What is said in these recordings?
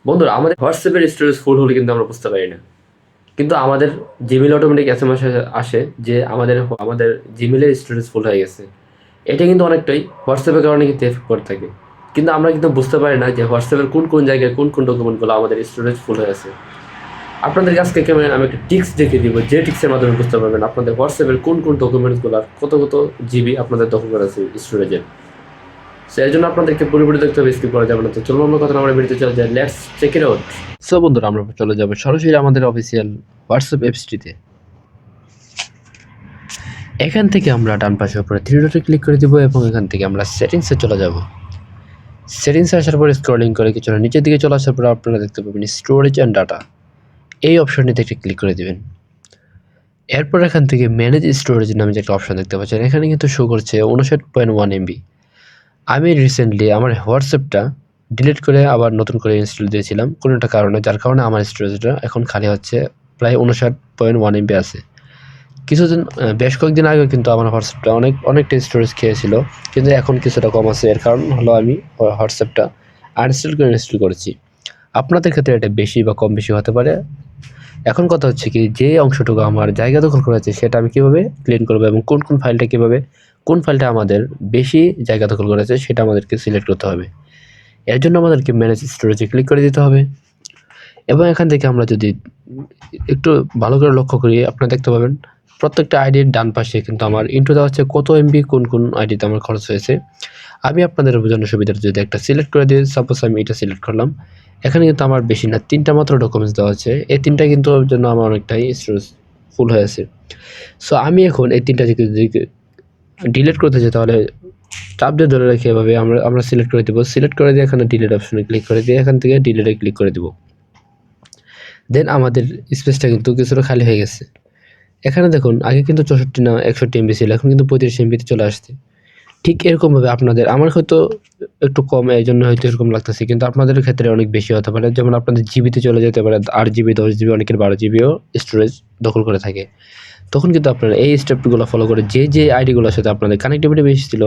বন্ধুরা আমাদের হোয়াটসঅ্যাপের স্টোরেজ ফুল হলে কিন্তু আমরা বুঝতে পারি না, কিন্তু আমাদের জিমেল অটোমেটিক এসএমএস আসে যে আমাদের আমাদের জিমেলের স্টোরেজ ফুল হয়ে গেছে। এটা কিন্তু অনেকটাই হোয়াটসঅ্যাপের কারণে কিন্তু এফেক্ট করে থাকে, কিন্তু আমরা কিন্তু বুঝতে পারি না যে হোয়াটসঅ্যাপের কোন কোন জায়গায় কোন কোন ডকুমেন্টগুলো আমাদের স্টোরেজ ফুল হয়ে আছে। আপনাদের কাছকে আমি একটা টিক্স দেখে দিব, যে টিক্সের মাধ্যমে বুঝতে পারবেন আপনাদের হোয়াটসঅ্যাপের কোন কোন ডকুমেন্টসগুলো কত কত জিবি আপনাদের দখল করা আছে স্টোরেজের। সো এর জন্য আপনাদেরকে পুরোপুরি দেখতে হবে, স্কিপ করা যাবে না। তো চলুন আমরা কথা আমরা বেরিয়ে চলে যাই, let's check it out. So বন্ধুরা আমরা চলে যাবো সরাসরি আমাদের অফিসিয়াল হোয়াটসঅ্যাপ অ্যাপসটিতে। এখান থেকে আমরা ডান পাশে উপরে থ্রি ডটে ক্লিক করে দিব এবং এখান থেকে আমরা সেটিংসে চলে যাব। সেটিংসে আসার পরে স্ক্রলিং করে কিছুটা নিচের দিকে চলে আসার পরে আপনারা দেখতে পাবেন স্টোরেজ অ্যান্ড ডাটা, এই অপশনটিতে একটি ক্লিক করে দেবেন। এরপর এখান থেকে ম্যানেজ স্টোরেজ নামে যে একটা অপশন দেখতে পাচ্ছেন, এখানে কিন্তু শো করছে 59.1 MB। আমি রিসেন্টলি আমার হোয়াটসঅ্যাপটা ডিলিট করে আবার নতুন করে ইনস্টল দিয়েছিলাম কোনো একটা কারণে, যার কারণে আমার স্টোরেজটা এখন খালি হচ্ছে, প্রায় 59.1 MB আছে। কিছুদিন বেশ কয়েকদিন আগেও কিন্তু আমার হোয়াটসঅ্যাপটা অনেকটা স্টোরেজ খেয়েছিল, কিন্তু এখন কিছুটা কম আছে। এর কারণ হলো আমি হোয়াটসঅ্যাপটা আনইনস্টল করে ইনস্টল করেছি। আপনাদের ক্ষেত্রে এটা বেশি বা কম বেশি হতে পারে। এখন কথা হচ্ছে কি, যে অংশটুকু আমার জায়গা দখল করা আছে সেটা আমি কীভাবে ক্লিন করবো এবং কোন ফাইলটা কীভাবে কোন ফাইলটা আমাদের বেশি জায়গা দখল করেছে সেটা আমাদেরকে সিলেক্ট করতে হবে। এর জন্য আমাদেরকে ম্যানেজ স্টোরেজে ক্লিক করে দিতে হবে এবং এখান থেকে আমরা যদি একটু ভালো করে লক্ষ্য করি, আপনারা দেখতে পাবেন প্রত্যেকটা আইডির ডান পাশে কিন্তু আমার ইন্টু দেওয়া হচ্ছে কত এমবি কোন আইডিতে আমার খরচ হয়েছে। আমি আপনাদের জন্য সুবিধার যদি একটা সিলেক্ট করে দিই, সাপোজ আমি এটা সিলেক্ট করলাম, এখানে কিন্তু আমার বেশি না 3টা মাত্র ডকুমেন্টস দেওয়া আছে। এই 3টা কিন্তু ওর জন্য আমার অনেকটাই স্টোরেজ ফুল হয়েছে। সো আমি এখন এই 3টা যদি ডিলিট করতে চাই তাহলে চাপ দিয়ে ধরে রেখে এভাবে আমরা সিলেক্ট করে দেবো। সিলেক্ট করে দিয়ে এখানে ডিলিট অপশনে ক্লিক করে দিয়ে এখান থেকে ডিলিটে ক্লিক করে দেবো। দেন আমাদের স্পেসটা কিন্তু কিছুটা খালি হয়ে গেছে। এখানে দেখুন আগে কিন্তু 64 না 61 MB ছিল, এখন কিন্তু 35 MB-তে চলে আসছে। ঠিক এরকমভাবে আপনাদের, আমার হয়তো একটু কম এই জন্য হয়তো এরকম লাগতেছে, কিন্তু আপনাদের ক্ষেত্রে অনেক বেশি হতে পারে। যেমন আপনাদের জিবিতে চলে যেতে পারে 8 GB 10 GB, অনেকের 12 GBও স্টোরেজ দখল করে থাকে। তখন কিন্তু আপনারা এই স্টেপগুলো ফলো করে যে আইডিগুলোর সাথে আপনাদের কানেক্টিভিটি বেশি ছিল,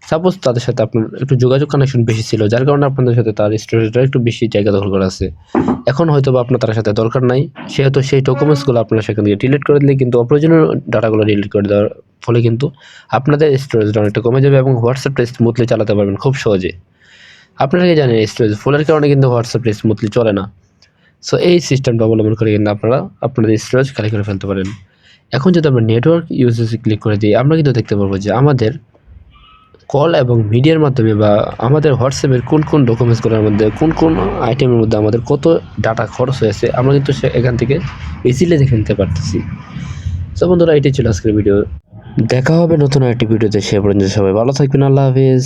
সাপোজ তাদের সাথে আপনার একটু যোগাযোগ কানেকশন বেশি ছিল, যার কারণে আপনাদের সাথে তার স্টোরেজটা একটু বেশি জায়গা দখল করা আছে। এখন হয়তো বা আপনার তার সাথে দরকার নাই, সেহেতু সেই ডকুমেন্টসগুলো আপনারা সেখান থেকে ডিলিট করে দিলে কিন্তু অপ্রয়োজনীয় ডাটাগুলো ডিলিট করে দেওয়ার ফলে কিন্তু আপনাদের স্টোরেজটা অনেকটা কমে যাবে এবং হোয়াটসঅ্যাপটা স্মুথলি চালাতে পারবেন খুব সহজে। আপনারা কি জানেন স্টোরেজ ফুলের কারণে কিন্তু হোয়াটসঅ্যাপটা স্মুথলি চলে না। সো এই সিস্টেমটা অবলম্বন করে কিন্তু আপনারা আপনাদের স্টোরেজ খালি করে ফেলতে পারেন। এখন যদি আমরা নেটওয়ার্ক ইউজেসে ক্লিক করে দিই, আমরা কিন্তু দেখতে পারবো যে আমাদের কল এবং মিডিয়ার মাধ্যমে বা আমাদের হোয়াটসঅ্যাপের কোন ডকুমেন্টসগুলোর মধ্যে কোন আইটেমের মধ্যে আমাদের কত ডাটা খরচ হয়েছে আমরা কিন্তু এখান থেকে ইজিলি দেখে নিতে পারতেছি। সো বন্ধুরা, এটাই ছিল আজকের ভিডিও। দেখা হবে নতুন আরেকটি ভিডিওতে। সে পর্যন্ত সবাই ভালো থাকবেন। আল্লাহ হাফিজ।